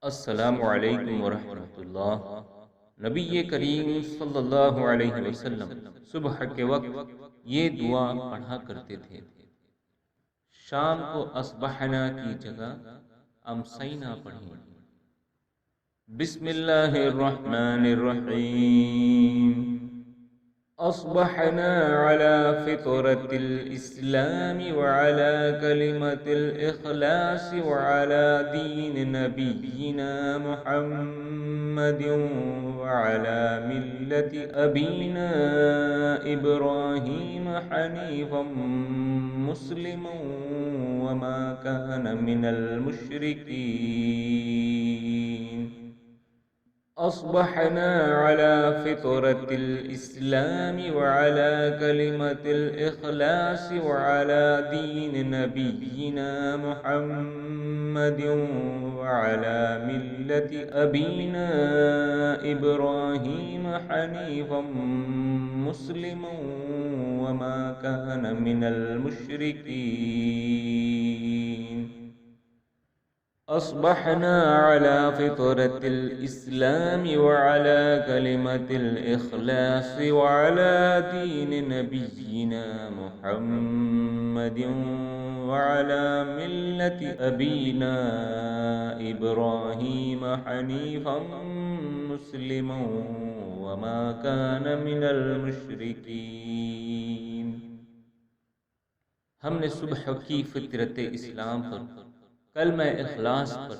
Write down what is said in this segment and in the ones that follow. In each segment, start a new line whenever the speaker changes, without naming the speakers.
السلام علیکم ورحمۃ اللہ۔ نبی کریم صلی اللہ علیہ وسلم صبح کے وقت یہ دعا پڑھا کرتے تھے۔ شام کو اصبحنا کی جگہ امسینا پڑھیں۔ بسم اللہ الرحمن الرحیم۔ أصبحنا على فطرة الإسلام وعلى كلمة الإخلاص وعلى دين نبينا محمد وعلى ملة أبينا إبراهيم حنيفا مسلما وما كان من المشركين. أصبحنا على فطرة الإسلام وعلى كلمة الإخلاص وعلى دين نبينا محمد وعلى ملة أبينا إبراهيم حنيفا مسلما وما كان من المشركين. أصبحنا على فطرة الإسلام وعلى كلمة الإخلاص وعلى دين نبينا محمد وعلى ملة أبينا إبراهيم حنيفا مسلما وما كان من المشركين. ہم نے صبح کی فطرت اسلام پر، کلمہ اخلاص پر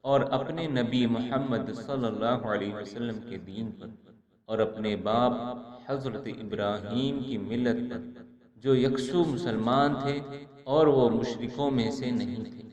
اور اپنے نبی محمد صلی اللہ علیہ وسلم کے دین پر اور اپنے باپ حضرت ابراہیم کی ملت پر، جو یکسو مسلمان تھے اور وہ مشرکوں میں سے نہیں تھے،